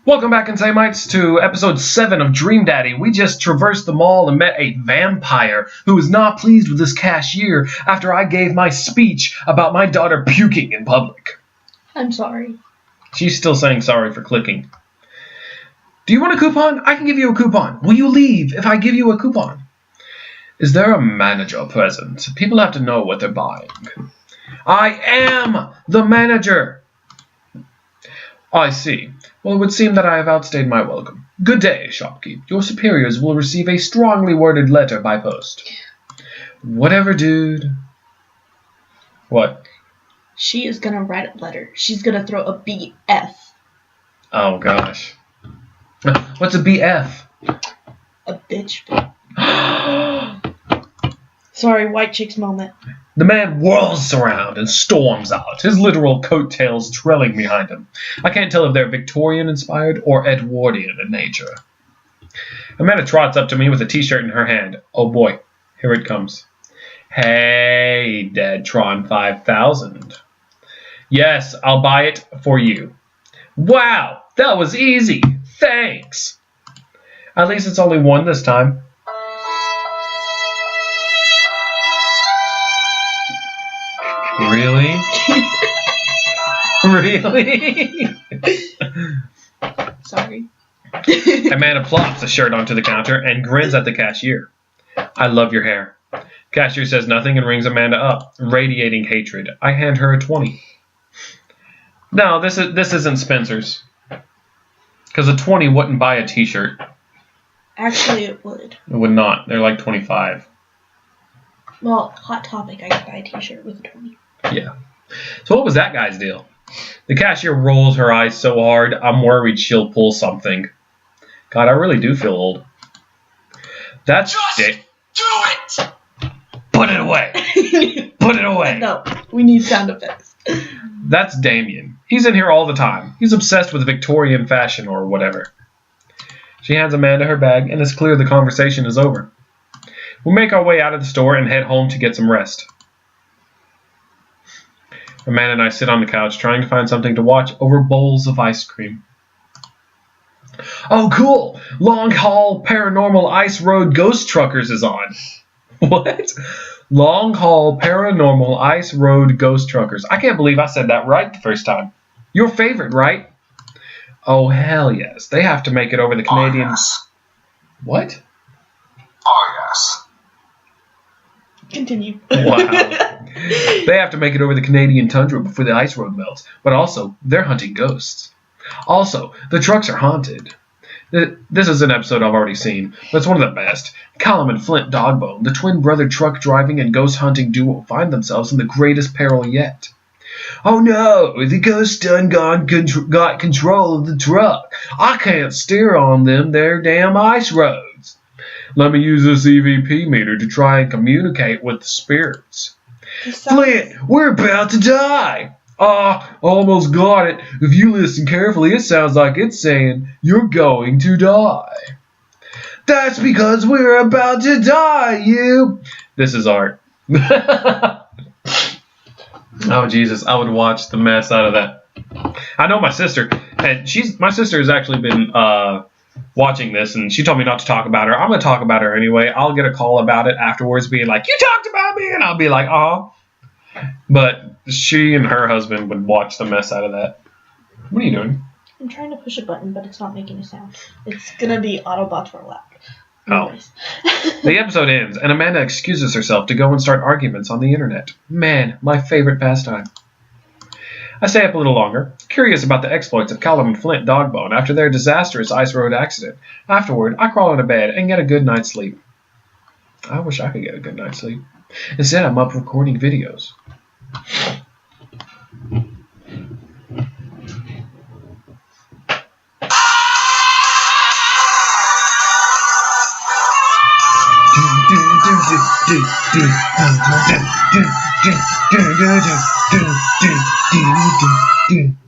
Welcome back, Insamites, to episode 7 of Dream Daddy. We just traversed the mall and met a vampire who was not pleased with this cashier after I gave my speech about my daughter puking in public. I'm sorry. She's still saying sorry for clicking. Do you want a coupon? I can give you a coupon. Will you leave if I give you a coupon? Is there a manager present? People have to know what they're buying. I am the manager. I see. Well, it would seem that I have outstayed my welcome. Good day, shopkeep. Your superiors will receive a strongly worded letter by post. Whatever, dude. What? She is gonna write a letter. She's gonna throw a BF. Oh, gosh. What's a BF? A bitch. Sorry, white chicks moment. The man whirls around and storms out, his literal coattails trailing behind him. I can't tell if they're Victorian-inspired or Edwardian in nature. Amanda trots up to me with a t-shirt in her hand. Oh boy, here it comes. Hey, Deadtron 5000. Yes, I'll buy it for you. Wow, that was easy. Thanks. At least it's only one this time. Really? Really? Sorry. Amanda plops the shirt onto the counter and grins at the cashier. I love your hair. Cashier says nothing and rings Amanda up, radiating hatred. I hand her a 20. No, this isn't Spencer's. Because a 20 wouldn't buy a t-shirt. Actually, it would. It would not. They're like 25. Well, Hot Topic, I could buy a t-shirt with a 20. Yeah. So what was that guy's deal? The cashier rolls her eyes so hard, I'm worried she'll pull something. God, I really do feel old. That's Just do it! Put it away. Put it away. No, we need sound effects. That's Damien. He's in here all the time. He's obsessed with Victorian fashion or whatever. She hands Amanda her bag, and it's clear the conversation is over. We make our way out of the store and head home to get some rest. Amanda and I sit on the couch trying to find something to watch over bowls of ice cream. Oh, cool! Long Haul Paranormal Ice Road Ghost Truckers is on. What? Long Haul Paranormal Ice Road Ghost Truckers. I can't believe I said that right the first time. Your favorite, right? Oh, hell yes. They have to make it over the Canadian... Oh, yes. What? Oh, yes. Continue. Wow. They have to make it over the Canadian tundra before the ice road melts. But also, they're hunting ghosts. Also, the trucks are haunted. This is an episode I've already seen, but it's one of the best. Callum and Flint Dogbone, the twin brother truck driving and ghost hunting duo, find themselves in the greatest peril yet. Oh no, the ghost done got control of the truck. I can't steer on them there damn ice roads. Let me use this EVP meter to try and communicate with the spirits. Flint, we're about to die. Almost got it. If you listen carefully, it sounds like it's saying, you're going to die. That's because we're about to die, you. This is art. Oh, Jesus, I would watch the mess out of that. I know my sister, and my sister has actually been watching this, and she told me not to talk about her. I'm going to talk about her anyway. I'll get a call about it afterwards being like, you talked about me, and I'll be like, But she and her husband would watch the mess out of that. What are you doing? I'm trying to push a button, but it's not making a sound. It's gonna be Autobots were loud. Oh. The episode ends, and Amanda excuses herself to go and start arguments on the internet. Man, my favorite pastime. I stay up a little longer, curious about the exploits of Callum and Flint Dogbone after their disastrous ice road accident. Afterward, I crawl into bed and get a good night's sleep. I wish I could get a good night's sleep. Instead, I'm up recording videos.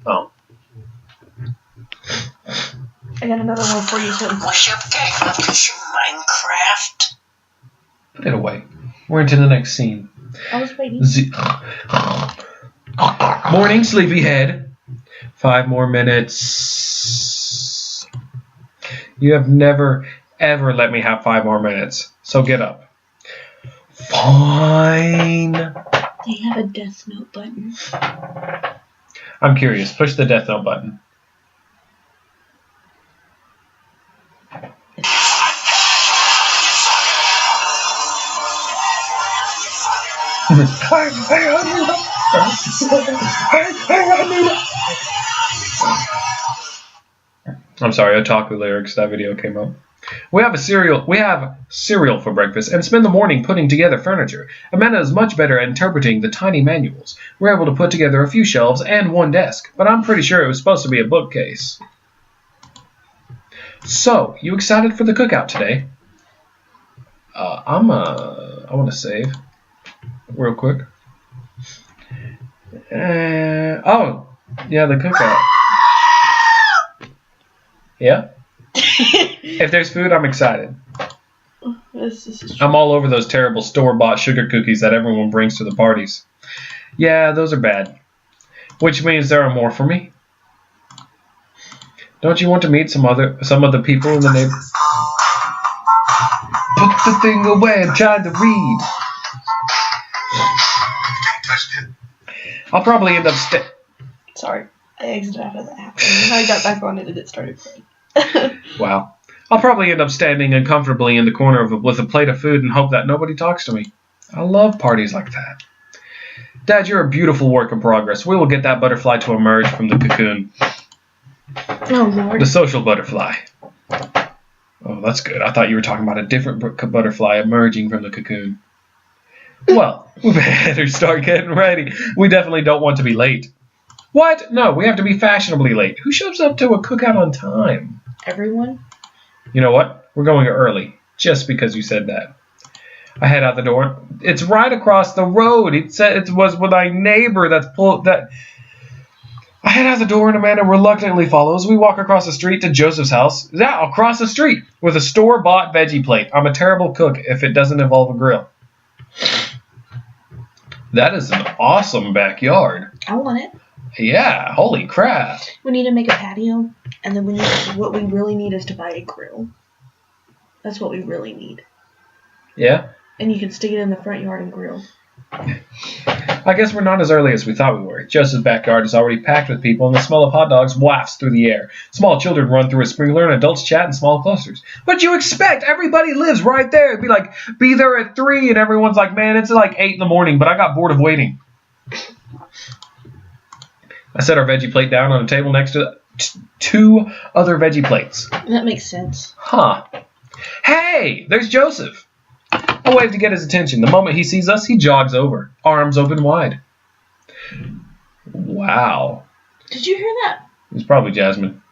Oh. I got another one for you, too. What's up, gang? Love to some Minecraft. Put it away. We're into the next scene. I was waiting. Morning, sleepyhead. 5 more minutes. You have never, ever let me have 5 more minutes. So get up. Fine. They have a death note button. I'm curious. Push the death note button. I'm sorry, otaku lyrics. That video came up. We have cereal for breakfast and spend the morning putting together furniture. Amanda is much better at interpreting the tiny manuals. We're able to put together a few shelves and one desk, but I'm pretty sure it was supposed to be a bookcase. So, you excited for the cookout today? I want to save real quick. Oh, yeah, the cookout. Yeah? If there's food, I'm excited. I'm all over those terrible store-bought sugar cookies that everyone brings to the parties. Yeah, those are bad. Which means there are more for me. Don't you want to meet some of the people in the neighborhood? Put the thing away, I'm trying to read. I'll probably end up Sorry, I exited out of the app. And when I got back on it, it started playing. Wow. I'll probably end up standing uncomfortably in the corner with a plate of food and hope that nobody talks to me. I love parties like that. Dad, you're a beautiful work in progress. We will get that butterfly to emerge from the cocoon. Oh, Lord. The social butterfly. Oh, that's good. I thought you were talking about a different butterfly emerging from the cocoon. Well, we better start getting ready. We definitely don't want to be late. What? No, we have to be fashionably late. Who shows up to a cookout on time? Everyone? You know what? We're going early, just because you said that. I head out the door. It's right across the road. It said it was with my neighbor that's pulled that. I head out the door and Amanda reluctantly follows. We walk across the street to Joseph's house. Yeah, across the street with a store-bought veggie plate. I'm a terrible cook if it doesn't involve a grill. That is an awesome backyard. I want it. Yeah, holy crap. We need to make a patio, and then what we really need is to buy a grill. That's what we really need. Yeah? And you can stick it in the front yard and grill. I guess we're not as early as we thought we were. Joseph's backyard is already packed with people, and the smell of hot dogs wafts through the air. Small children run through a sprinkler, and adults chat in small clusters. What'd you expect? Everybody lives right there. It'd be like, be there at 3, and everyone's like, man, it's like 8 in the morning, but I got bored of waiting. I set our veggie plate down on a table next to 2 other veggie plates. That makes sense. Huh. Hey, there's Joseph. I wave to get his attention. The moment he sees us, he jogs over, arms open wide. Wow. Did you hear that? It's probably Jasmine.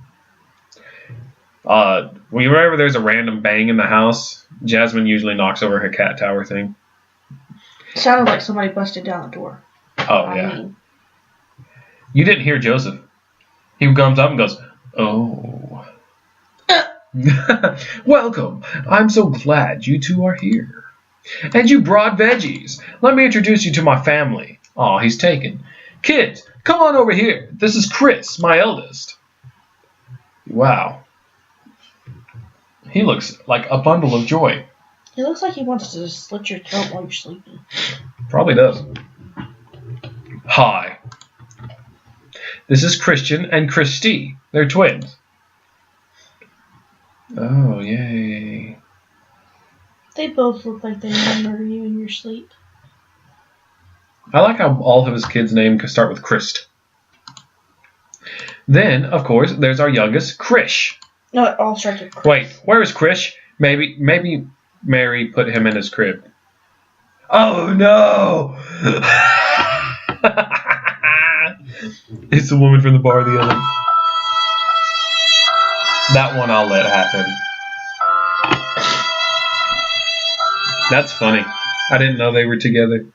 Whenever there's a random bang in the house, Jasmine usually knocks over her cat tower thing. It sounded like somebody busted down the door. Oh, yeah. You didn't hear Joseph. He comes up and goes, oh. Welcome. I'm so glad you two are here. And you brought veggies. Let me introduce you to my family. Aw, he's taken. Kids, come on over here. This is Chris, my eldest. Wow. He looks like a bundle of joy. He looks like he wants to slit your throat while you're sleeping. Probably does. Hi. This is Christian and Christy. They're twins. Oh, yay. They both look like they want to murder you in your sleep. I like how all of his kids' names could start with Christ. Then, of course, there's our youngest, Krish. No, it all starts with Chris. Wait, where is Krish? Maybe Mary put him in his crib. Oh, no! It's the woman from the bar the other. That one I'll let happen. That's funny. I didn't know they were together.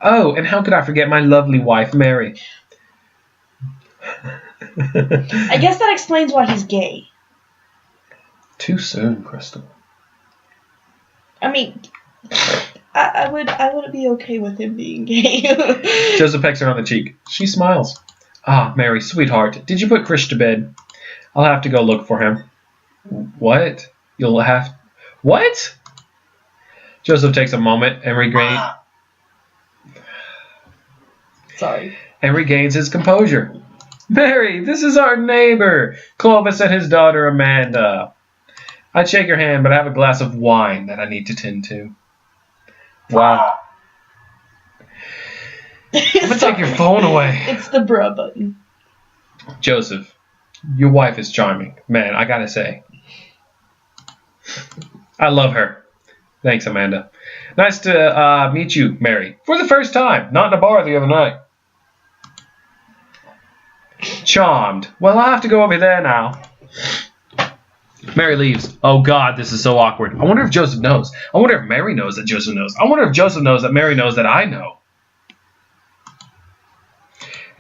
Oh, and how could I forget my lovely wife, Mary? I guess that explains why he's gay. Too soon, Crystal. I mean, I would be okay with him being gay. Joseph pecks her on the cheek. She smiles. Ah, Mary, sweetheart, did you put Krish to bed? I'll have to go look for him. What? You'll have... What? Joseph takes a moment and regains his composure. Mary, this is our neighbor, Clovis and his daughter Amanda. I'd shake your hand, but I have a glass of wine that I need to tend to. Wow. I'm gonna take your phone away. It's the bruh button. Joseph, your wife is charming. Man, I gotta say. I love her. Thanks, Amanda. Nice to meet you, Mary. For the first time. Not in a bar the other night. Charmed. Well, I'll have to go over there now. Mary leaves. Oh, God, this is so awkward. I wonder if Joseph knows. I wonder if Mary knows that Joseph knows. I wonder if Joseph knows that Mary knows that I know.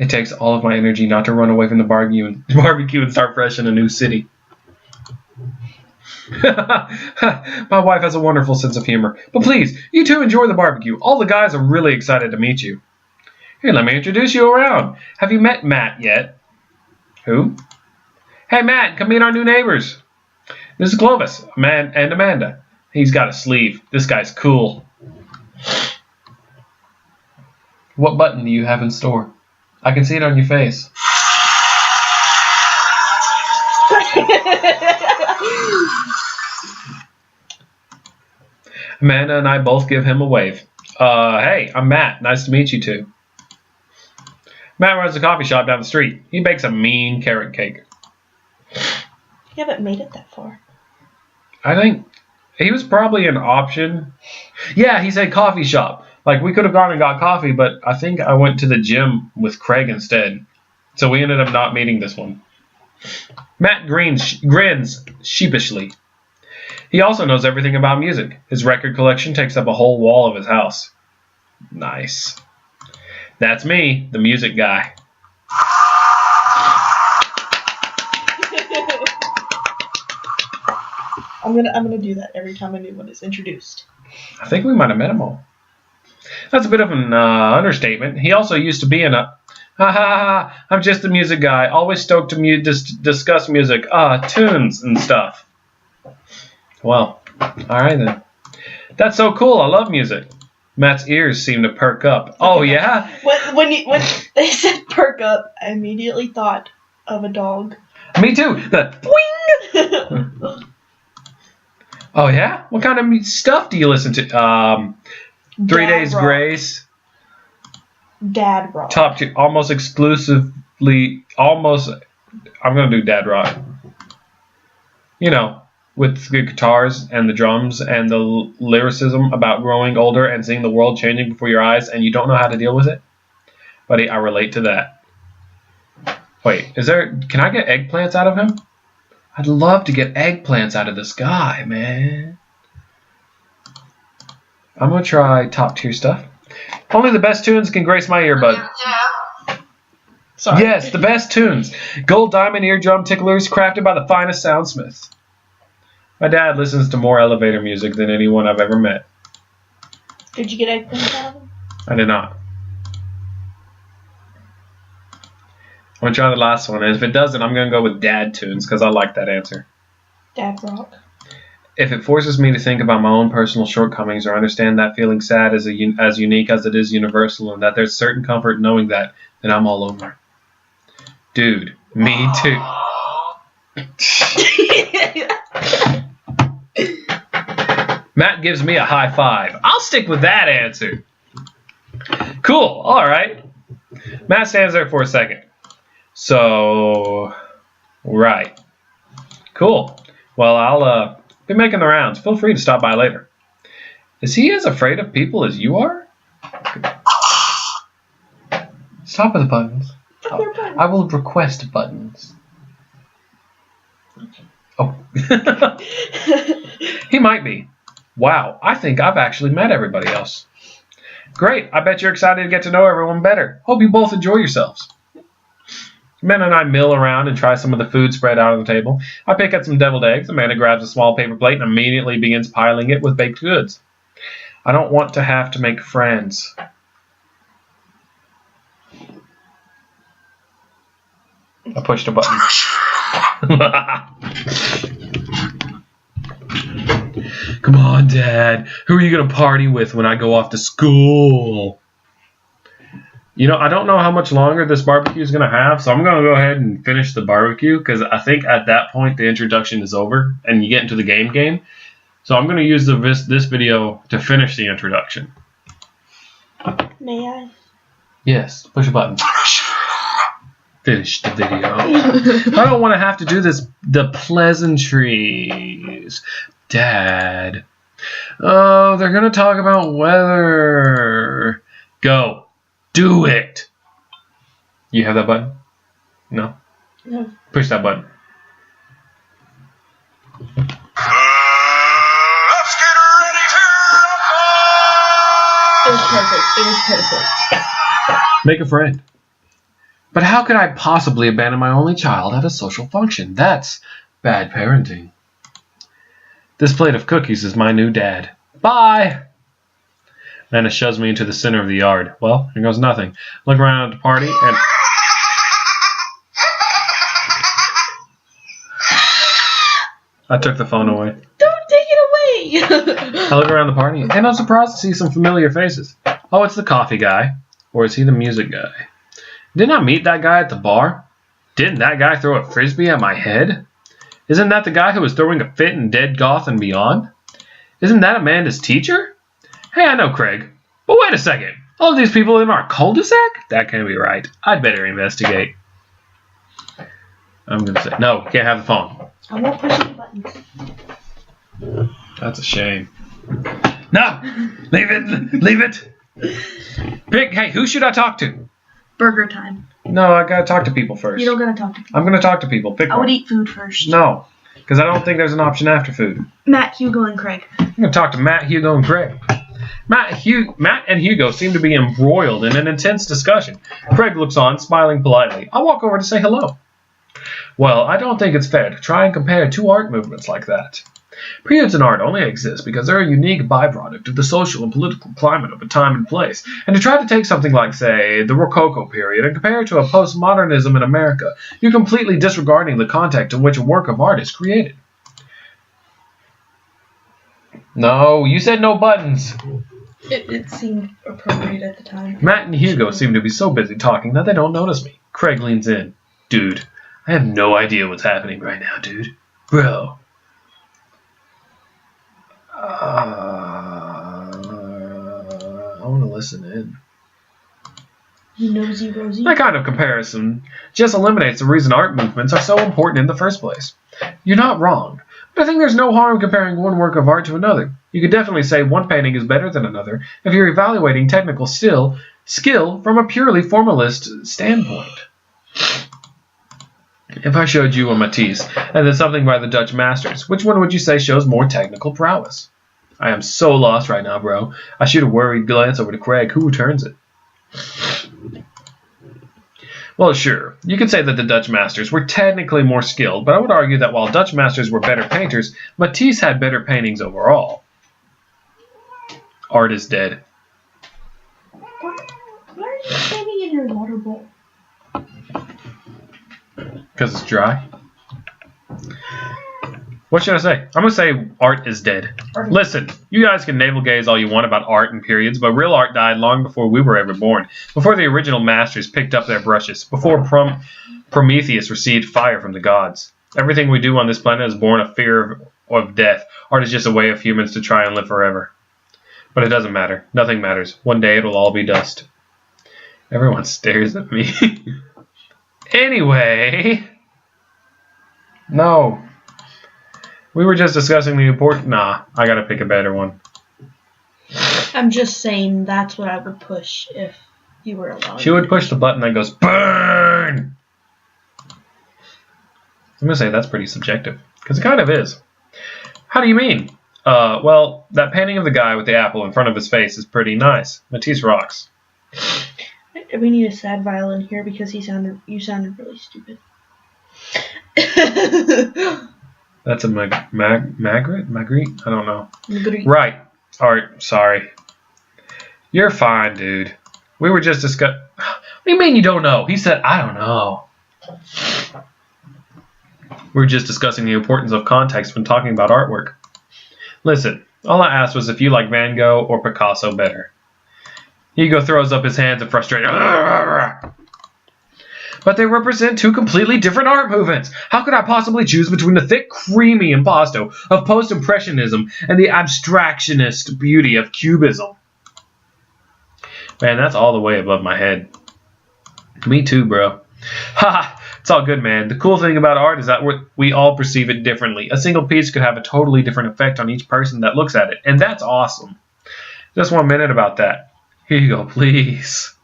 It takes all of my energy not to run away from the barbecue and start fresh in a new city. My wife has a wonderful sense of humor. But please, you two enjoy the barbecue. All the guys are really excited to meet you. Here, let me introduce you around. Have you met Matt yet? Who? Hey, Matt, come meet our new neighbors. This is Clovis, and Amanda. He's got a sleeve. This guy's cool. What button do you have in store? I can see it on your face. Amanda and I both give him a wave. Hey, I'm Matt. Nice to meet you two. Matt runs a coffee shop down the street. He bakes a mean carrot cake. You haven't made it that far. I think he was probably an option. Yeah, he said coffee shop. Like, we could have gone and got coffee, but I think I went to the gym with Craig instead. So we ended up not meeting this one. Matt grins sheepishly. He also knows everything about music. His record collection takes up a whole wall of his house. Nice. That's me, the music guy. I'm gonna do that every time a new one is introduced. I think we might have met him all. That's a bit of an understatement. He also used to be in a... I'm just the music guy. Always stoked to discuss music. Tunes and stuff. Well, alright then. That's so cool. I love music. Matt's ears seem to perk up. Oh, yeah? When they said perk up, I immediately thought of a dog. Me too. The boing! Oh, yeah? What kind of stuff do you listen to? 3 Days rock. Grace. Dad rock. Top two. Almost exclusively. I'm going to do dad rock. You know, with good guitars and the drums and the lyricism about growing older and seeing the world changing before your eyes and you don't know how to deal with it. Buddy, I relate to that. Wait, can I get eggplants out of him? I'd love to get eggplants out of this guy, man. I'm going to try top tier stuff. Only the best tunes can grace my earbud. Sorry. Yes, the best tunes. Gold diamond eardrum ticklers crafted by the finest soundsmiths. My dad listens to more elevator music than anyone I've ever met. Did you get eggplants out of them? I did not. I'm going to try the last one. And if it doesn't, I'm going to go with dad tunes because I like that answer. Dad rock. If it forces me to think about my own personal shortcomings or understand that feeling sad is as unique as it is universal and that there's certain comfort knowing that, then I'm all over. Dude, me too. Matt gives me a high five. I'll stick with that answer. Cool. All right. Matt stands there for a second. So, right. Cool. Well, I'll be making the rounds. Feel free to stop by later. Is he as afraid of people as you are? Stop with the buttons. I will request buttons. Oh. He might be. Wow, I think I've actually met everybody else. Great, I bet you're excited to get to know everyone better. Hope you both enjoy yourselves. Men and I mill around and try some of the food spread out on the table. I pick up some deviled eggs. Amanda grabs a small paper plate and immediately begins piling it with baked goods. I don't want to have to make friends. I pushed a button. Come on, Dad. Who are you going to party with when I go off to school? You know, I don't know how much longer this barbecue is going to have, so I'm going to go ahead and finish the barbecue because I think at that point the introduction is over and you get into the game. So I'm going to use this video to finish the introduction. May I? Yes, push a button. Finish the video. I don't want to have to do the pleasantries. Dad. Oh, they're going to talk about weather. Go. Do it. You have that button? No? No. Push that button. Let's get ready to rumble! It was perfect. It was perfect. Make a friend. But how could I possibly abandon my only child at a social function? That's bad parenting. This plate of cookies is my new dad. Bye! Nana shoves me into the center of the yard. Well, here goes nothing. Look around at the party and... I took the phone away. Don't take it away! I look around the party and I'm surprised to see some familiar faces. Oh, it's the coffee guy. Or is he the music guy? Didn't I meet that guy at the bar? Didn't that guy throw a frisbee at my head? Isn't that the guy who was throwing a fit in Dead Goth and Beyond? Isn't that Amanda's teacher? Hey, I know Craig. But wait a second. All of these people in our cul-de-sac? That can't be right. I'd better investigate. I'm going to say, no, can't have the phone. I won't push any buttons. That's a shame. No! Leave it! Leave it! Pick, hey, who should I talk to? Burger time. No, I gotta talk to people first. You don't gotta talk to people. I'm gonna talk to people. Pick I one. would eat food first. No, because I don't think there's an option after food. Matt, Hugo, and Craig. I'm gonna talk to Matt, Hugo, and Craig. Matt and Hugo seem to be embroiled in an intense discussion. Craig looks on, smiling politely. I walk over to say hello. Well, I don't think it's fair to try and compare two art movements like that. Periods in art only exist because they're a unique byproduct of the social and political climate of a time and place. And to try to take something like, say, the Rococo period and compare it to a postmodernism in America, you're completely disregarding the context in which a work of art is created. No, you said no buttons. It seemed appropriate at the time. Matt and Hugo seem to be so busy talking that they don't notice me. Craig leans in. Dude, I have no idea what's happening right now, dude. Bro. I want to listen in. You nosy Rosie. That kind of comparison just eliminates the reason art movements are so important in the first place. You're not wrong, but I think there's no harm comparing one work of art to another. You could definitely say one painting is better than another if you're evaluating technical skill from a purely formalist standpoint. If I showed you a Matisse and then something by the Dutch masters, which one would you say shows more technical prowess? I am so lost right now, bro. I shoot a worried glance over to Craig, who returns it. Well, sure, you could say that the Dutch masters were technically more skilled, but I would argue that while Dutch masters were better painters, Matisse had better paintings overall. Art is dead. Why are you standing in your water bowl? Because it's dry. What should I say? I'm going to say art is dead. Listen, you guys can navel gaze all you want about art and periods, but real art died long before we were ever born, before the original masters picked up their brushes, before Prometheus received fire from the gods. Everything we do on this planet is born of fear of death. Art is just a way of humans to try and live forever. But it doesn't matter. Nothing matters. One day it'll all be dust. Everyone stares at me. Anyway. No. We were just discussing the important... Nah, I gotta pick a better one. I'm just saying that's what I would push if you were allowed. She would push the button that goes, burn! I'm gonna say that's pretty subjective. Because it kind of is. How do you mean? Well, that painting of the guy with the apple in front of his face is pretty nice. Matisse rocks. We need a sad violin here because you sounded really stupid. That's a Magritte? I don't know. Magritte. Right. Art, sorry. You're fine, dude. We were just discussing... What do you mean you don't know? He said, I don't know. We were just discussing the importance of context when talking about artwork. Listen, all I asked was if you like Van Gogh or Picasso better. Hugo throws up his hands in frustration. But they represent two completely different art movements. How could I possibly choose between the thick, creamy impasto of post-impressionism and the abstractionist beauty of cubism? Man, that's all the way above my head. Me too, bro. Ha! It's all good, man. The cool thing about art is that we all perceive it differently. A single piece could have a totally different effect on each person that looks at it, and that's awesome. Just 1 minute about that. Here you go, please.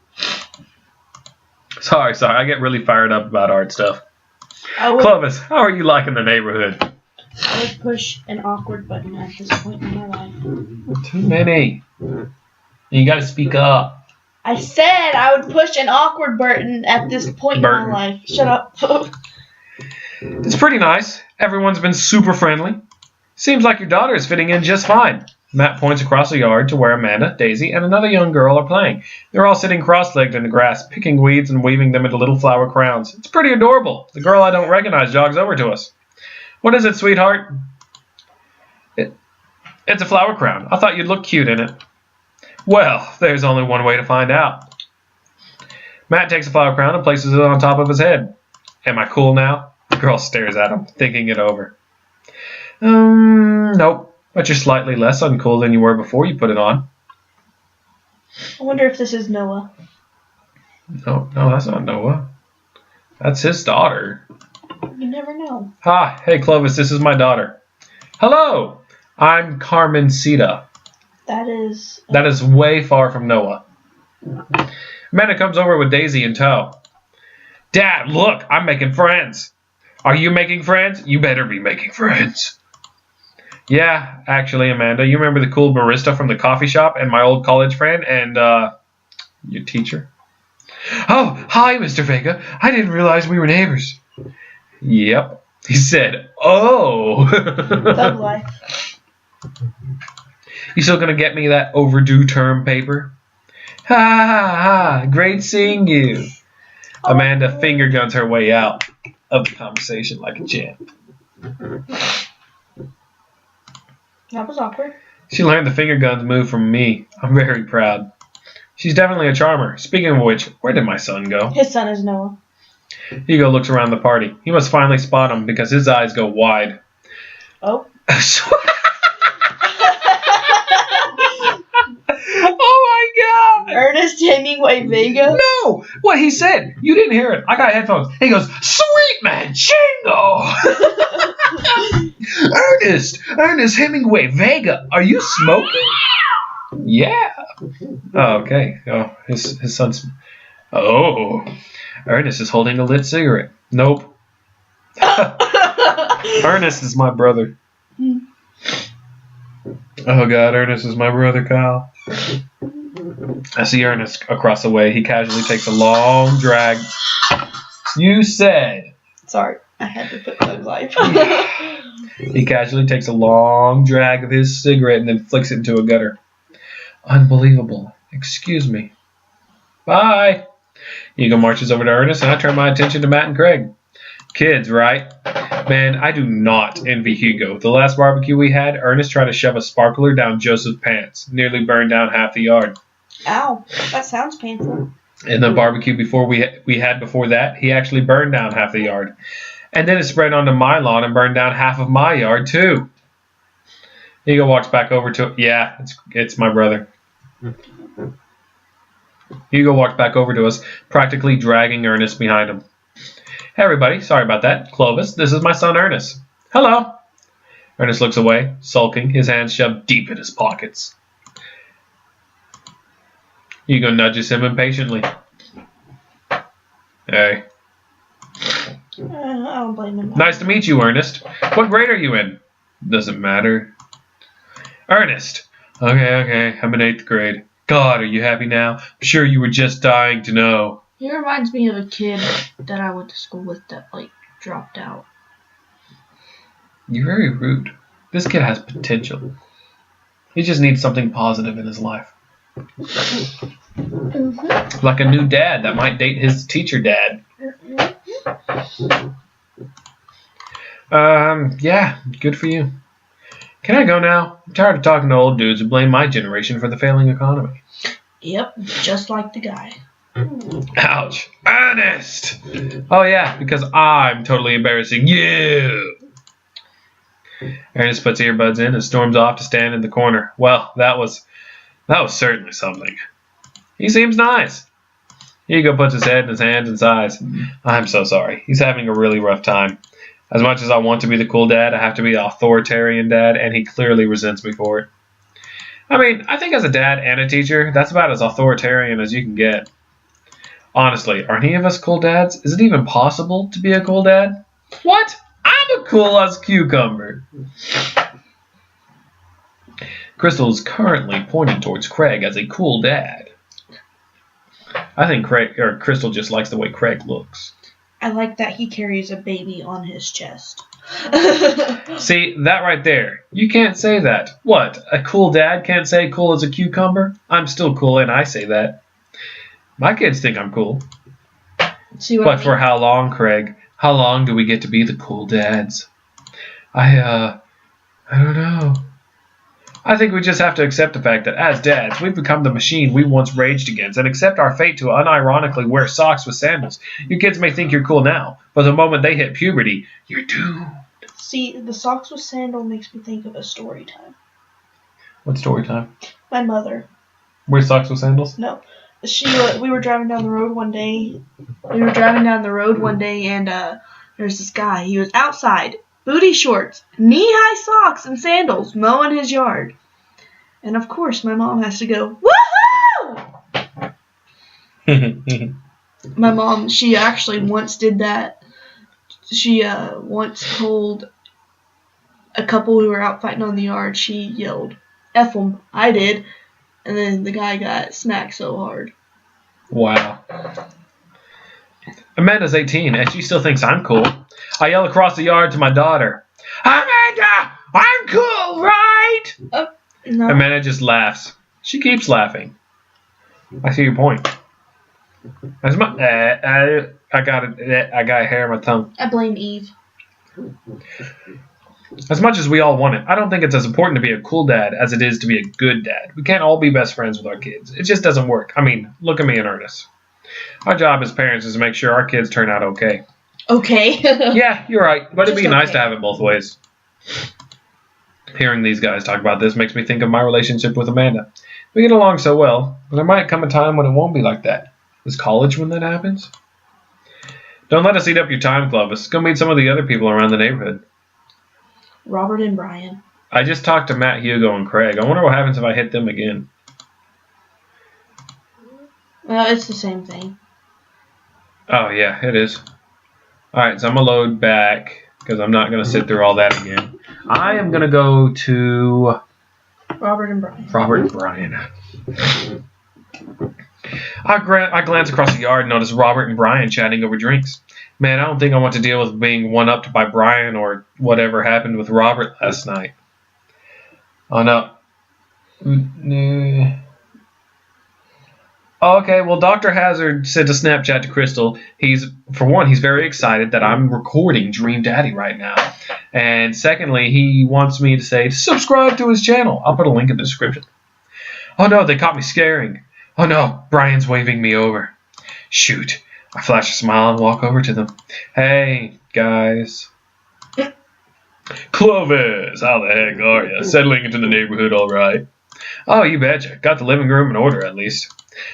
Sorry. I get really fired up about art stuff. Clovis, how are you liking the neighborhood? I would push an awkward button at this point in my life. Too many. You gotta speak up. I said I would push an awkward button at this point in my life. Shut up. It's pretty nice. Everyone's been super friendly. Seems like your daughter is fitting in just fine. Matt points across the yard to where Amanda, Daisy, and another young girl are playing. They're all sitting cross-legged in the grass, picking weeds and weaving them into little flower crowns. It's pretty adorable. The girl I don't recognize jogs over to us. What is it, sweetheart? It's a flower crown. I thought you'd look cute in it. Well, there's only one way to find out. Matt takes a flower crown and places it on top of his head. Am I cool now? The girl stares at him, thinking it over. Nope. But you're slightly less uncool than you were before you put it on. I wonder if this is Noah. No, that's not Noah. That's his daughter. You never know. Hi, hey Clovis, this is my daughter. Hello, I'm Carmencita. That is way far from Noah. Amanda comes over with Daisy in tow. Dad, look, I'm making friends. Are you making friends? You better be making friends. Yeah, actually, Amanda, you remember the cool barista from the coffee shop and my old college friend and, your teacher? Oh, hi, Mr. Vega. I didn't realize we were neighbors. Yep. He said, oh. Thug life. You still gonna get me that overdue term paper? Ha ha ha, great seeing you. Amanda finger guns her way out of the conversation like a champ. That was awkward. She learned the finger guns move from me. I'm very proud. She's definitely a charmer. Speaking of which, where did my son go? His son is Noah. Hugo looks around the party. He must finally spot him because his eyes go wide. Oh. Oh my God! Ernest Hemingway Vega? No! What he said. You didn't hear it. I got headphones. He goes, sweet man, Chingo! Ernest Hemingway Vega, are you smoking? Yeah. Oh, okay. Oh, his son's... Oh. Ernest is holding a lit cigarette. Nope. Ernest is my brother. Oh, God, Ernest is my brother, Kyle. I see Ernest across the way. He casually takes a long drag. You said. Sorry, I had to put Thug Life. He casually takes a long drag of his cigarette and then flicks it into a gutter. Unbelievable. Excuse me. Bye. Hugo marches over to Ernest, and I turn my attention to Matt and Craig. Kids, right? Man, I do not envy Hugo. The last barbecue we had, Ernest tried to shove a sparkler down Joseph's pants. Nearly burned down half the yard. Ow, that sounds painful. In the barbecue we had before that, he actually burned down half the yard. And then it spread onto my lawn and burned down half of my yard, too. Hugo walks back over to... Yeah, it's my brother. Hugo walks back over to us, practically dragging Ernest behind him. Hey, everybody. Sorry about that. Clovis, this is my son, Ernest. Hello. Ernest looks away, sulking, his hands shoved deep in his pockets. Hugo nudges him impatiently. Hey. I don't blame him. Nice to meet you, Ernest. What grade are you in? Doesn't matter. Ernest. Okay. I'm in 8th grade. God, are you happy now? I'm sure you were just dying to know. He reminds me of a kid that I went to school with that, dropped out. You're very rude. This kid has potential. He just needs something positive in his life. Mm-hmm. Like a new dad that might date his teacher dad. Mm-hmm. Yeah, good for you. Can I go now? I'm tired of talking to old dudes who blame my generation for the failing economy. Yep, just like the guy. Ouch. Ernest! Oh yeah, because I'm totally embarrassing you. Ernest puts earbuds in and storms off to stand in the corner. Well, that was certainly something. He seems nice. Hugo puts his head in his hands and sighs. I'm so sorry. He's having a really rough time. As much as I want to be the cool dad, I have to be the authoritarian dad, and he clearly resents me for it. I mean, I think as a dad and a teacher, that's about as authoritarian as you can get. Honestly, are any of us cool dads? Is it even possible to be a cool dad? What? I'm a cool as cucumber. Crystal is currently pointing towards Craig as a cool dad. I think Crystal just likes the way Craig looks. I like that he carries a baby on his chest. See, that right there. You can't say that. What? A cool dad can't say cool as a cucumber? I'm still cool and I say that. My kids think I'm cool. See what But I mean? for how long, Craig? How long do we get to be the cool dads? I don't know. I think we just have to accept the fact that as dads, we've become the machine we once raged against and accept our fate to unironically wear socks with sandals. Your kids may think you're cool now, but the moment they hit puberty, you're doomed. See, the socks with sandal makes me think of a story time. What story time? My mother. Wear socks with sandals? No. We were driving down the road one day. And there's this guy. He was outside, booty shorts, knee-high socks, and sandals, mowing his yard. And of course, my mom has to go, woohoo! My mom, she actually once did that. She once told a couple who were out fighting on the yard, she yelled, F 'em, I did. And then the guy got smacked so hard. Wow. Amanda's 18, and she still thinks I'm cool. I yell across the yard to my daughter, Amanda, I'm cool, right? No. Amanda just laughs. She keeps laughing. I see your point. As my, I got a hair in my tongue. I blame Eve. As much as we all want it, I don't think it's as important to be a cool dad as it is to be a good dad. We can't all be best friends with our kids. It just doesn't work. I mean, look at me and Ernest. Our job as parents is to make sure our kids turn out okay. Okay. Yeah, you're right, but it'd be Just nice okay. to have it both ways. Hearing these guys talk about this makes me think of my relationship with Amanda. We get along so well, but there might come a time when it won't be like that. Is college when that happens? Don't let us eat up your time, Clovis. Go meet some of the other people around the neighborhood. Robert and Brian. I just talked to Matt, Hugo, and Craig. I wonder what happens if I hit them again. Well, it's the same thing. Oh, yeah, it is. Alright, so I'm going to load back because I'm not going to sit through all that again. I am going to go to Robert and Brian. Robert and Brian. I glance across the yard and notice Robert and Brian chatting over drinks. Man, I don't think I want to deal with being one-upped by Brian or whatever happened with Robert last night. Oh, no. Okay, well, Dr. Hazard sent a Snapchat to Crystal. He's very excited that I'm recording Dream Daddy right now. And secondly, he wants me to say, subscribe to his channel. I'll put a link in the description. Oh, no, they caught me scaring. Oh, no, Brian's waving me over. Shoot. I flash a smile and walk over to them. Hey, guys. Clovis, how the heck are you? Settling into the neighborhood all right? Oh, you betcha. Got the living room in order, at least.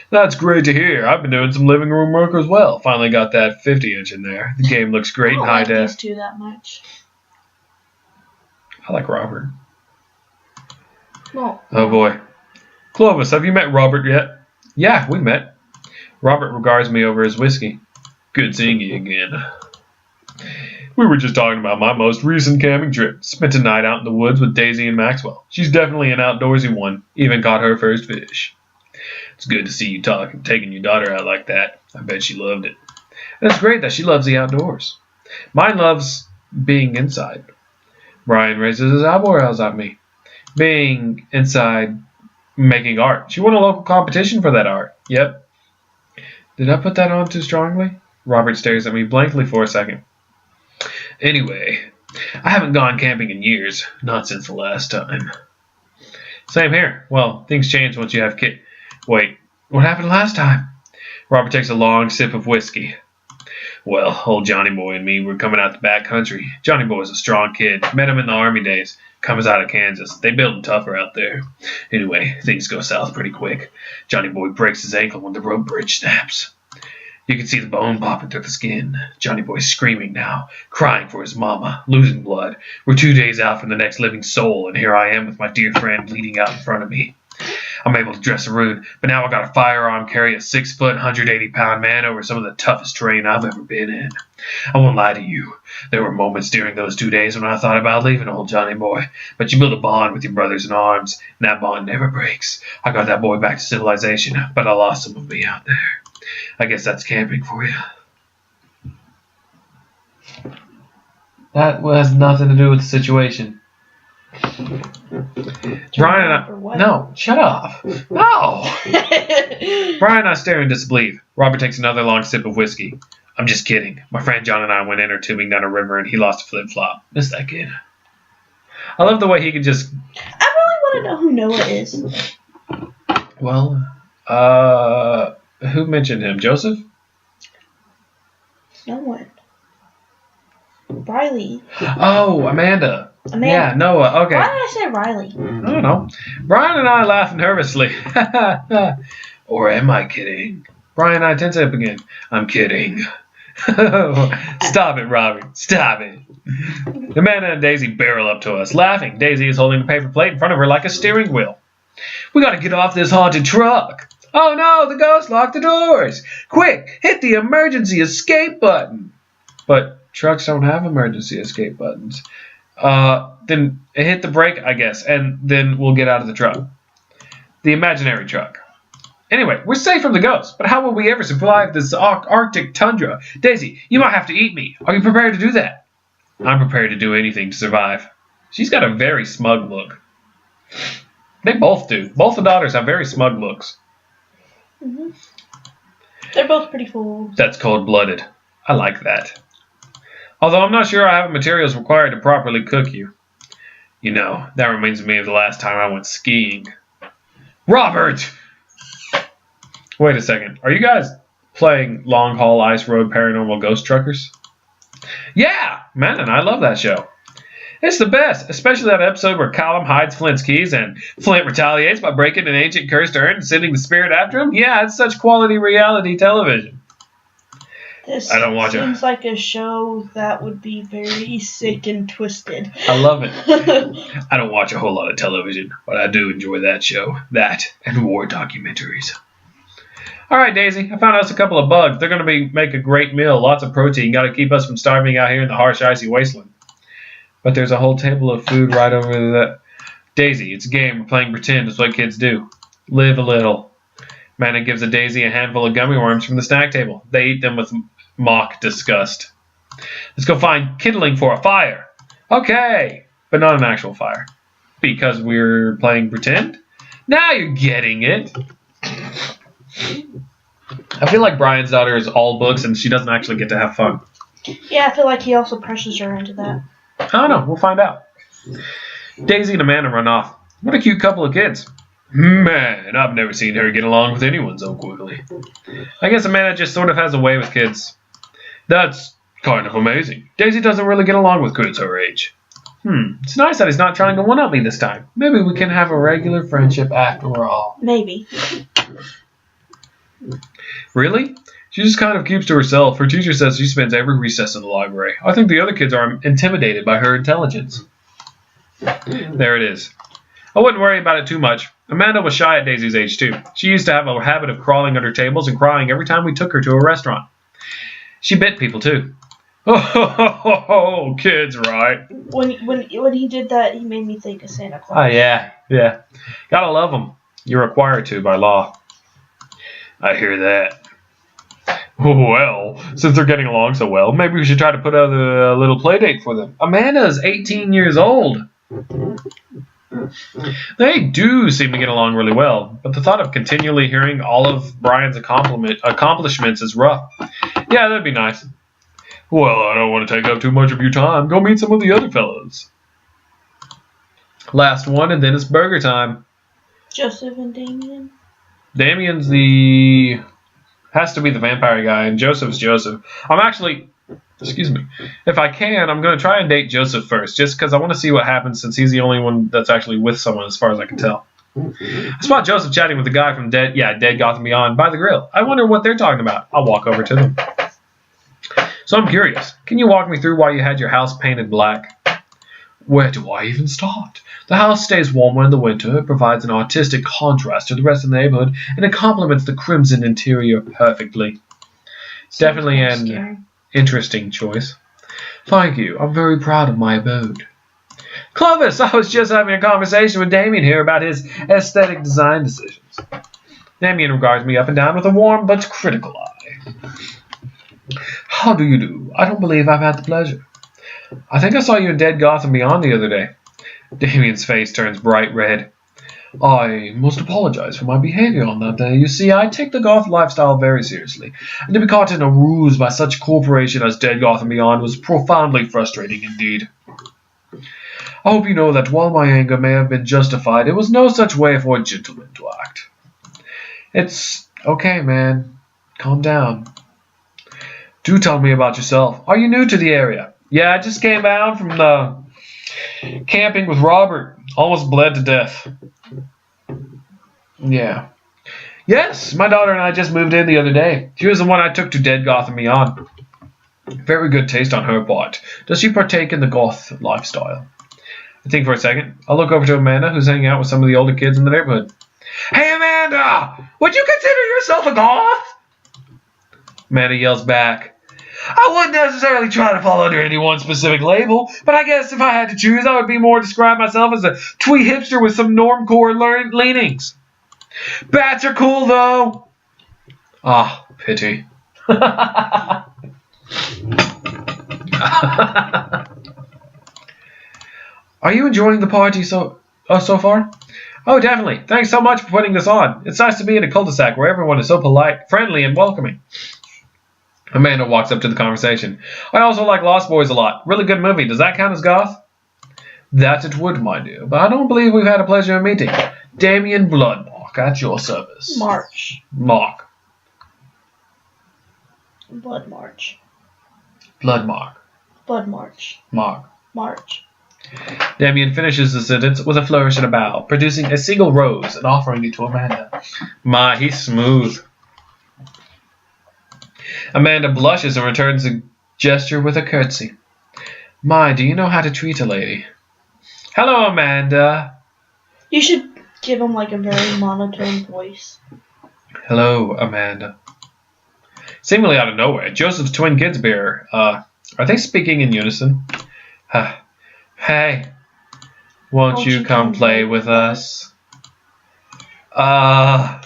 That's great to hear. I've been doing some living room work as well. Finally got that 50-inch in there. The game looks great in high I don't like def. these two that much. I like Robert. Well, Oh, boy. Clovis, have you met Robert yet? Yeah, we met. Robert regards me over his whiskey. Good seeing you again. We were just talking about my most recent camping trip. Spent a night out in the woods with Daisy and Maxwell. She's definitely an outdoorsy one. Even caught her first fish. It's good to see you taking your daughter out like that. I bet she loved it. And it's great that she loves the outdoors. Mine loves being inside. Brian raises his eyebrows at me. Being inside, making art. She won a local competition for that art. Yep. Did I put that on too strongly? Robert stares at me blankly for a second. Anyway, I haven't gone camping in years. Not since the last time. Same here. Well, things change once you have kids. Wait, what happened last time? Robert takes a long sip of whiskey. Well, old Johnny Boy and me were coming out the back country. Johnny Boy's a strong kid. Met him in the army days. Comes out of Kansas. They build him tougher out there. Anyway, things go south pretty quick. Johnny Boy breaks his ankle when the rope bridge snaps. You can see the bone popping through the skin. Johnny Boy's screaming now, crying for his mama, losing blood. We're 2 days out from the next living soul, and here I am with my dear friend bleeding out in front of me. I'm able to dress a wound, but now I got a firearm, carry a 6-foot, 180-pound man over some of the toughest terrain I've ever been in. I won't lie to you. There were moments during those 2 days when I thought about leaving old Johnny Boy, but you build a bond with your brothers in arms, and that bond never breaks. I got that boy back to civilization, but I lost some of me out there. I guess that's camping for you. That has nothing to do with the situation. Brian and I... No, shut up. No! Brian and I stare in disbelief. Robert takes another long sip of whiskey. I'm just kidding. My friend John and I went inner tubing down a river and he lost a flip-flop. Miss that kid. I love the way he can just... I really want to know who Noah is. Well, who mentioned him? Joseph? No one. Riley. Oh, Amanda. Yeah, Noah. Okay. Why did I say Riley? I don't know. Brian and I laugh nervously. Or am I kidding? Brian and I tense up again. I'm kidding. Stop it, Robert. Stop it. Amanda and Daisy barrel up to us, laughing. Daisy is holding a paper plate in front of her like a steering wheel. We gotta get off this haunted truck. Oh no, the ghost locked the doors. Quick, hit the emergency escape button. But trucks don't have emergency escape buttons. Then hit the brake, I guess, and then we'll get out of the truck. The imaginary truck. Anyway, we're safe from the ghost, but how will we ever survive this Arctic tundra? Daisy, you might have to eat me. Are you prepared to do that? I'm prepared to do anything to survive. She's got a very smug look. They both do. Both the daughters have very smug looks. Mm-hmm. They're both pretty fools. That's cold-blooded. I like that. Although I'm not sure I have the materials required to properly cook you. You know, that reminds me of the last time I went skiing. Robert! Wait a second. Are you guys playing Long Haul Ice Road Paranormal Ghost Truckers? Yeah! Man, and I love that show. It's the best, especially that episode where Callum hides Flint's keys and Flint retaliates by breaking an ancient cursed urn and sending the spirit after him. Yeah, it's such quality reality television. This I don't watch seems like a show that would be very sick and twisted. I love it. I don't watch a whole lot of television, but I do enjoy that show. That and war documentaries. All right, Daisy, I found us a couple of bugs. They're going to make a great meal, lots of protein. Got to keep us from starving out here in the harsh, icy wasteland. But there's a whole table of food right over there. Daisy, it's a game. We're playing pretend. It's what kids do. Live a little. Manna gives a Daisy a handful of gummy worms from the snack table. They eat them with mock disgust. Let's go find kindling for a fire. Okay, but not an actual fire. Because we're playing pretend? Now you're getting it. I feel like Brian's daughter is all books and she doesn't actually get to have fun. Yeah, I feel like he also pressures her into that. I don't know. We'll find out. Daisy and Amanda run off. What a cute couple of kids. Man, I've never seen her get along with anyone so quickly. I guess Amanda just sort of has a way with kids. That's kind of amazing. Daisy doesn't really get along with kids her age. It's nice that he's not trying to one-up me this time. Maybe we can have a regular friendship after all. Maybe. Really? She just kind of keeps to herself. Her teacher says she spends every recess in the library. I think the other kids are intimidated by her intelligence. There it is. I wouldn't worry about it too much. Amanda was shy at Daisy's age, too. She used to have a habit of crawling under tables and crying every time we took her to a restaurant. She bit people, too. Oh, kids, right? When he did that, he made me think of Santa Claus. Oh, yeah. Gotta love them. You're required to by law. I hear that. Well, since they're getting along so well, maybe we should try to put out a little play date for them. Amanda's 18 years old. They do seem to get along really well, but the thought of continually hearing all of Brian's accomplishments is rough. Yeah, that'd be nice. Well, I don't want to take up too much of your time. Go meet some of the other fellows. Last one, and then it's burger time. Joseph and Damien. Damien's has to be the vampire guy, and Joseph's Joseph. I'm actually, excuse me, if I can, I'm going to try and date Joseph first, just because I want to see what happens since he's the only one that's actually with someone as far as I can tell. I spot Joseph chatting with the guy from Dead Gotham Beyond by the grill. I wonder what they're talking about. I'll walk over to them. So I'm curious. Can you walk me through why you had your house painted black? Where do I even start? The house stays warmer in the winter. It provides an artistic contrast to the rest of the neighborhood, and it complements the crimson interior perfectly. It's definitely an interesting choice. Thank you. I'm very proud of my abode. Clovis, I was just having a conversation with Damien here about his aesthetic design decisions. Damien regards me up and down with a warm but critical eye. How do you do? I don't believe I've had the pleasure. I think I saw you in Dead Gotham Beyond the other day. Damien's face turns bright red. I must apologize for my behavior on that day. You see, I take the goth lifestyle very seriously, and to be caught in a ruse by such a corporation as Dead Gotham Beyond was profoundly frustrating indeed. I hope you know that while my anger may have been justified, it was no such way for a gentleman to act. It's okay, man. Calm down. Do tell me about yourself. Are you new to the area? Yeah, I just came down from the camping with Robert. Almost bled to death. Yeah. Yes, my daughter and I just moved in the other day. She was the one I took to Dead Gotham Beyond. Very good taste on her part. Does she partake in the goth lifestyle? I think for a second. I'll look over to Amanda, who's hanging out with some of the older kids in the neighborhood. Hey, Amanda! Would you consider yourself a goth? Amanda yells back. I wouldn't necessarily try to fall under any one specific label, but I guess if I had to choose, I would be more describe myself as a twee hipster with some normcore leanings. Bats are cool, though. Ah, pity. Are you enjoying the party so far? Oh, definitely. Thanks so much for putting this on. It's nice to be in a cul-de-sac where everyone is so polite, friendly, and welcoming. Amanda walks up to the conversation. I also like Lost Boys a lot. Really good movie. Does that count as goth? That it would, my dear, but I don't believe we've had a pleasure of meeting. Damien Bloodmark, at your service. March. Mark. Blood March. Bloodmark. Blood March. Mark. March. Damien finishes the sentence with a flourish and a bow, producing a single rose and offering it to Amanda. My, he's smooth. Amanda blushes and returns the gesture with a curtsy. My, do you know how to treat a lady? Hello, Amanda. You should give him like a very monotone voice. Hello, Amanda. Seemingly out of nowhere, Joseph's twin kids appear. Are they speaking in unison? Hey, won't you come play with us? Come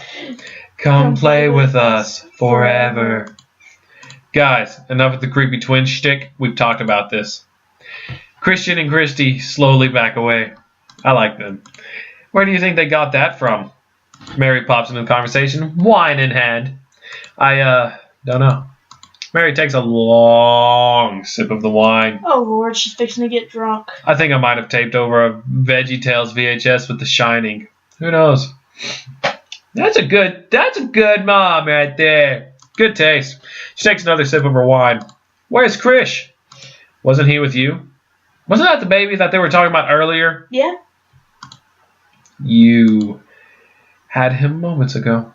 play with us forever. Guys, enough of the creepy twin shtick. We've talked about this. Christian and Christy slowly back away. I like them. Where do you think they got that from? Mary pops into the conversation, wine in hand. I don't know. Mary takes a long sip of the wine. Oh Lord, she's fixing to get drunk. I think I might have taped over a VeggieTales VHS with The Shining. Who knows? That's a good mom right there. Good taste. She takes another sip of her wine. Where's Krish? Wasn't he with you? Wasn't that the baby that they were talking about earlier? Yeah. You had him moments ago.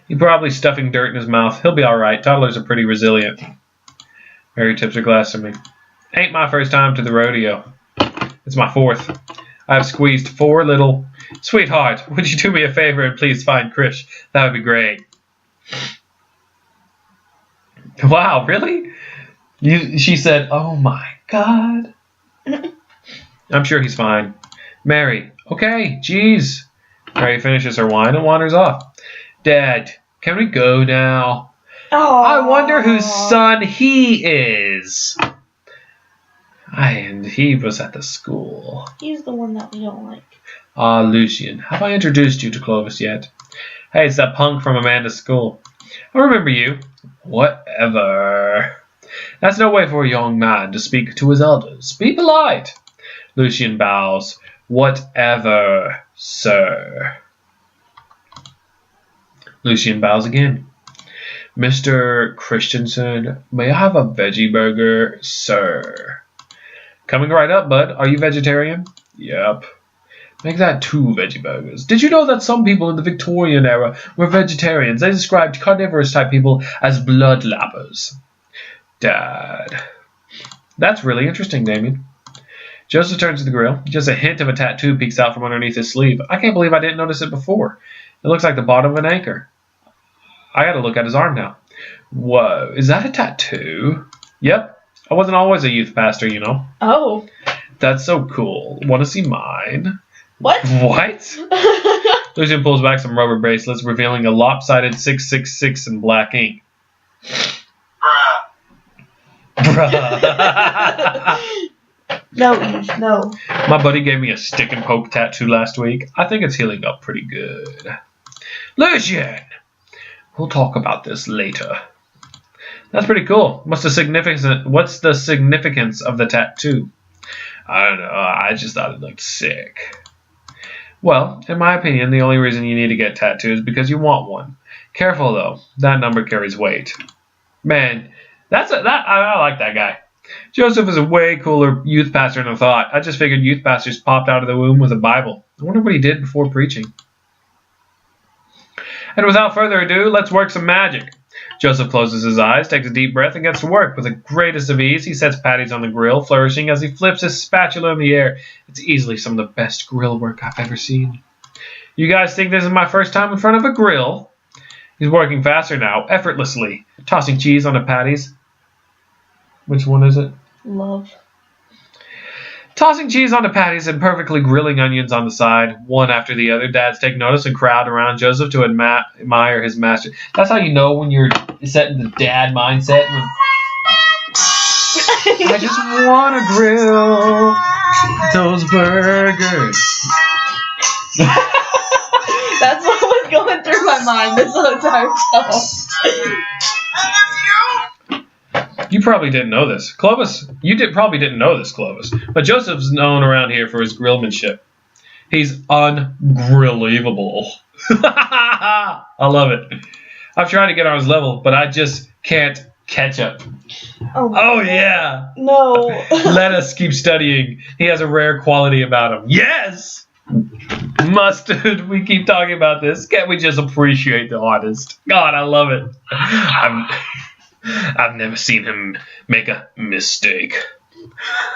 He's probably stuffing dirt in his mouth. He'll be alright. Toddlers are pretty resilient. Mary tips her glass to me. Ain't my first time to the rodeo. It's my fourth. I've squeezed 4 little... Sweetheart, would you do me a favor and please find Krish? That would be great. Wow, really? She said, oh my God. I'm sure he's fine. Mary, okay, jeez. Mary finishes her wine and wanders off. Dad, can we go now? Oh. I wonder whose son he is. And he was at the school. He's the one that we don't like. Lucian, have I introduced you to Clovis yet? Hey, it's that punk from Amanda's school. I remember you. Whatever. That's no way for a young man to speak to his elders. Be polite. Lucian bows. Whatever, sir. Lucian bows again. Mr. Christensen, may I have a veggie burger, sir? Coming right up, bud. Are you vegetarian? Yep. Make that 2 veggie burgers. Did you know that some people in the Victorian era were vegetarians? They described carnivorous type people as bloodlappers. Dad. That's really interesting, Damien. Joseph turns to the grill. Just a hint of a tattoo peeks out from underneath his sleeve. I can't believe I didn't notice it before. It looks like the bottom of an anchor. I gotta look at his arm now. Whoa, is that a tattoo? Yep. I wasn't always a youth pastor, you know. Oh. That's so cool. Want to see mine? What? What? Lucian pulls back some rubber bracelets, revealing a lopsided 666 in black ink. Bruh. No, Eve, no. My buddy gave me a stick and poke tattoo last week. I think it's healing up pretty good. Lucian! We'll talk about this later. That's pretty cool. What's the significance of the tattoo? I don't know. I just thought it looked sick. Well, in my opinion, the only reason you need to get tattoos is because you want one. Careful though. That number carries weight. Man, I like that guy. Joseph is a way cooler youth pastor than I thought. I just figured youth pastors popped out of the womb with a Bible. I wonder what he did before preaching. And without further ado, let's work some magic. Joseph closes his eyes, takes a deep breath, and gets to work. With the greatest of ease, he sets patties on the grill, flourishing as he flips his spatula in the air. It's easily some of the best grill work I've ever seen. You guys think this is my first time in front of a grill? He's working faster now, effortlessly, tossing cheese on the patties. Which one is it? Love. Tossing cheese on the patties and perfectly grilling onions on the side, one after the other. Dads take notice and crowd around Joseph to admire his master. That's how you know when you're set in the dad mindset. I just want to grill those burgers. That's what was going through my mind this whole entire song. You probably didn't know this. Clovis, probably didn't know this, Clovis. But Joseph's known around here for his grillmanship. He's ungrillable. I love it. I've tried to get on his level, but I just can't catch up. Oh yeah. No. Let us keep studying. He has a rare quality about him. Yes! Mustard, we keep talking about this. Can't we just appreciate the artist? God, I love it. I've never seen him make a mistake.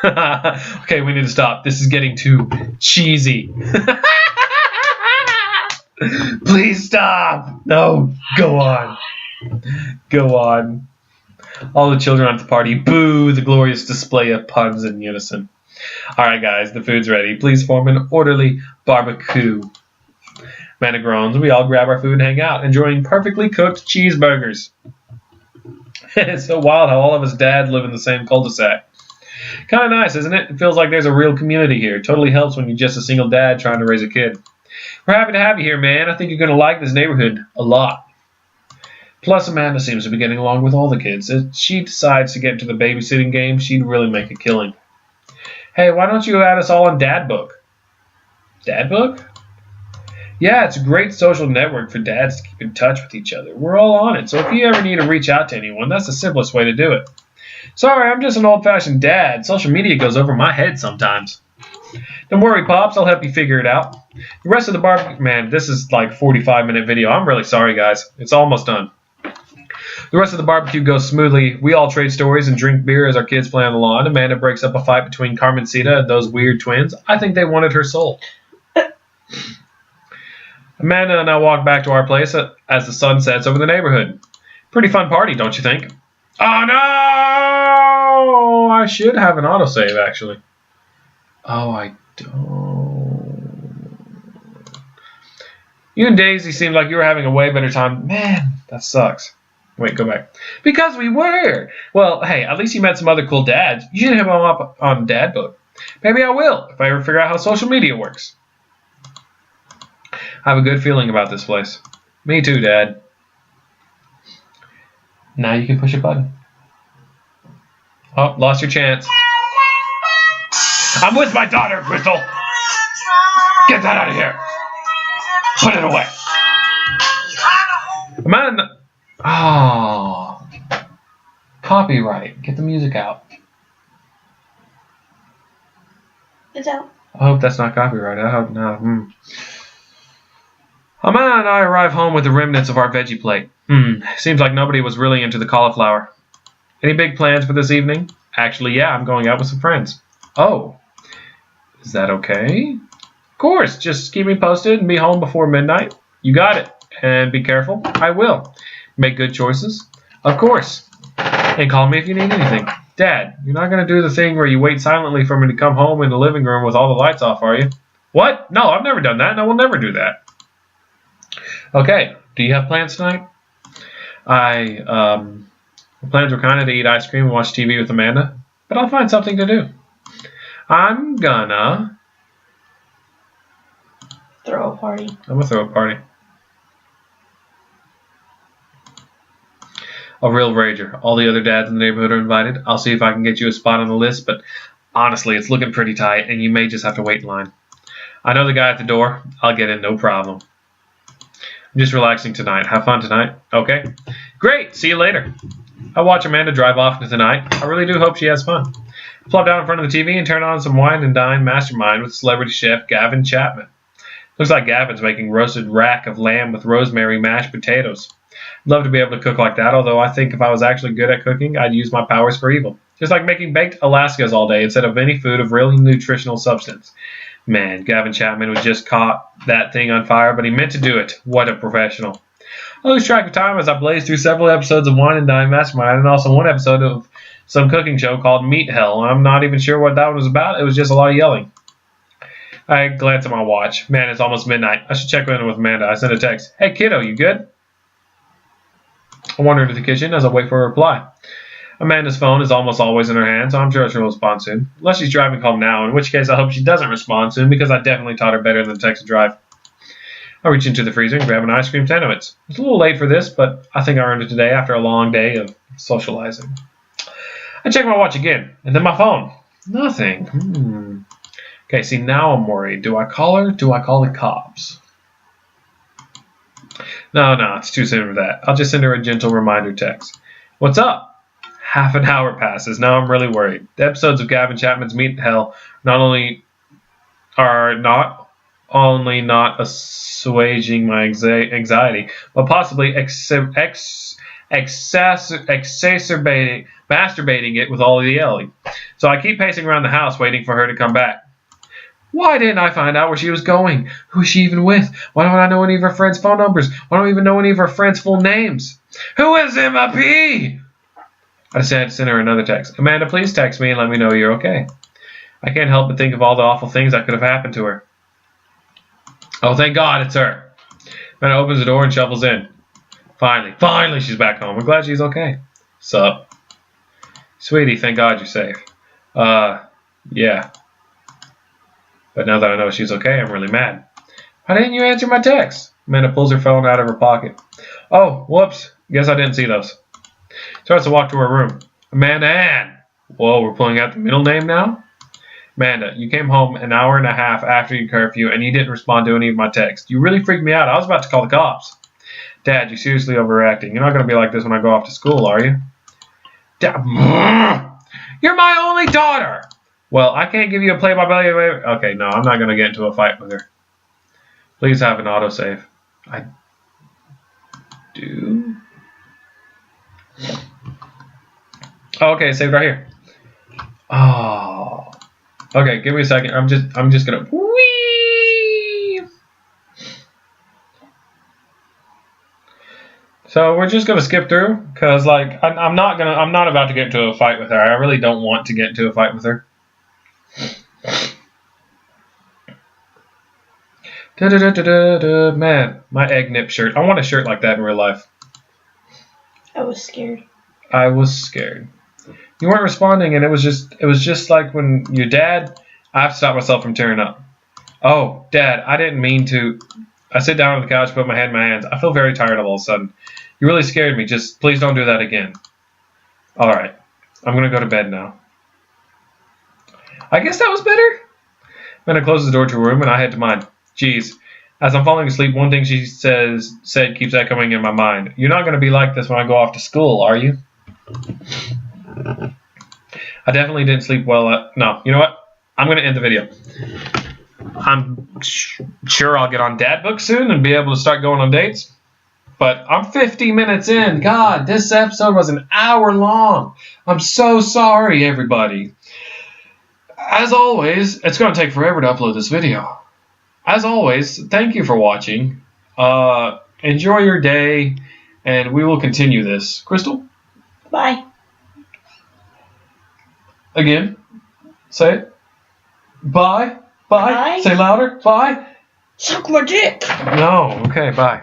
Okay, we need to stop. This is getting too cheesy. Please stop. No, go on. Go on. All the children at the party boo the glorious display of puns in unison. Alright guys, the food's ready. Please form an orderly barbecue. Amanda groans. We all grab our food and hang out, enjoying perfectly cooked cheeseburgers. It's so wild how all of us dads live in the same cul-de-sac. Kind of nice, isn't it? It feels like there's a real community here. Totally helps when you're just a single dad trying to raise a kid. We're happy to have you here, man. I think you're going to like this neighborhood a lot. Plus, Amanda seems to be getting along with all the kids. If she decides to get into the babysitting game, she'd really make a killing. Hey, why don't you add us all on Dad Book? Dad Book? Yeah, it's a great social network for dads to keep in touch with each other. We're all on it, so if you ever need to reach out to anyone, that's the simplest way to do it. Sorry, I'm just an old-fashioned dad. Social media goes over my head sometimes. Don't worry, Pops. I'll help you figure it out. The rest of the barbecue... Man, this is like a 45-minute video. I'm really sorry, guys. It's almost done. The rest of the barbecue goes smoothly. We all trade stories and drink beer as our kids play on the lawn. Amanda breaks up a fight between Carmencita and those weird twins. I think they wanted her soul. Amanda and I walk back to our place as the sun sets over the neighborhood. Pretty fun party, don't you think? Oh, no! I should have an autosave, actually. Oh, I don't. You and Daisy seemed like you were having a way better time. Man, that sucks. Wait, go back. Because we were. Well, hey, at least you met some other cool dads. You should hit them up on Dad Book. Maybe I will, if I ever figure out how social media works. I have a good feeling about this place. Me too, Dad. Now you can push a button. Oh, lost your chance. I'm with my daughter, Crystal. Get that out of here. Put it away. Man. Oh. Copyright. Get the music out. It's out. I hope that's not copyright. I hope not. Amanda and I arrive home with the remnants of our veggie plate. Seems like nobody was really into the cauliflower. Any big plans for this evening? Actually, yeah, I'm going out with some friends. Oh. Is that okay? Of course. Just keep me posted and be home before midnight. You got it. And be careful. I will. Make good choices. Of course. And call me if you need anything. Dad, you're not going to do the thing where you wait silently for me to come home in the living room with all the lights off, are you? What? No, I've never done that, and I will never do that. Okay. Do you have plans tonight? The plans were kind of to eat ice cream and watch TV with Amanda, but I'll find something to do. I'm gonna throw a party. I'm gonna throw a party. A real rager. All the other dads in the neighborhood are invited. I'll see if I can get you a spot on the list, but honestly, it's looking pretty tight, and you may just have to wait in line. I know the guy at the door. I'll get in, no problem. I'm just relaxing tonight. Have fun tonight. Okay. Great. See you later. I watch Amanda drive off into the night. I really do hope she has fun. Plop down in front of the TV and turn on some Wine and Dine Mastermind with celebrity chef Gavin Chapman. Looks like Gavin's making roasted rack of lamb with rosemary mashed potatoes. I'd love to be able to cook like that, although I think if I was actually good at cooking, I'd use my powers for evil. Just like making baked Alaskas all day instead of any food of really nutritional substance. Man, Gavin Chapman was just caught that thing on fire, but he meant to do it. What a professional. I lose track of time as I blaze through several episodes of Wine and Dine Mastermind and also one episode of some cooking show called Meat Hell. I'm not even sure what that one was about. It was just a lot of yelling. I glance at my watch. Man, it's almost midnight. I should check in with Amanda. I sent a text. Hey, kiddo, you good? I wander into the kitchen as I wait for a reply. Amanda's phone is almost always in her hand, so I'm sure she'll respond soon. Unless she's driving home now, in which case I hope she doesn't respond soon because I definitely taught her better than text and drive. I reach into the freezer and grab an ice cream tenement. It's a little late for this, but I think I earned it today after a long day of socializing. I check my watch again, and then my phone. Nothing. Okay, see, now I'm worried. Do I call her? Do I call the cops? No, it's too soon for that. I'll just send her a gentle reminder text. What's up? Half an hour passes. Now I'm really worried. The episodes of Gavin Chapman's Meat Hell not only not assuaging my anxiety, but possibly exacerbating, masturbating it with all the yelling. So I keep pacing around the house waiting for her to come back. Why didn't I find out where she was going? Who is she even with? Why don't I know any of her friends' phone numbers? Why don't I even know any of her friends' full names? Who is MIP? I decided to send her another text. Amanda, please text me and let me know you're okay. I can't help but think of all the awful things that could have happened to her. Oh, thank God it's her. Amanda opens the door and shuffles in. Finally she's back home. I'm glad she's okay. Sup? Sweetie, thank God you're safe. Yeah. But now that I know she's okay, I'm really mad. Why didn't you answer my text? Amanda pulls her phone out of her pocket. Oh, whoops. Guess I didn't see those. Starts to walk to her room. Amanda Ann. Whoa, we're pulling out the middle name now? Amanda, you came home an hour and a half after your curfew and you didn't respond to any of my texts. You really freaked me out. I was about to call the cops. Dad, you're seriously overreacting. You're not going to be like this when I go off to school, are you? Dad, you're my only daughter. Well, I can't give you a play-by-play. Okay, no, I'm not going to get into a fight with her. Please have an autosave. I do. Oh, okay, saved right here. Oh. Okay, give me a second. I'm just gonna. Whee! So we're just gonna skip through because, like, I'm not about to get into a fight with her. I really don't want to get into a fight with her. Man, my egg nip shirt. I want a shirt like that in real life. I was scared. I was scared. You weren't responding, and it was just like when your dad. I have to stop myself from tearing up. Oh, Dad, I didn't mean to. I sit down on the couch, put my head in my hands. I feel very tired all of a sudden. You really scared me. Just please don't do that again. All right. I'm going to go to bed now. I guess that was better. Then I closed the door to her room and I head to mine. Geez. As I'm falling asleep, one thing she said keeps echoing in my mind. You're not going to be like this when I go off to school, are you? I definitely didn't sleep well. No, you know what? I'm going to end the video. I'm sure I'll get on Dad Book soon and be able to start going on dates. But I'm 50 minutes in. God, this episode was an hour long. I'm so sorry, everybody. As always, it's going to take forever to upload this video. As always, thank you for watching. Enjoy your day, and we will continue this. Crystal? Bye. Again. Say it. Bye. Bye. Bye. Say louder. Bye. Suck my dick. No. Okay, bye.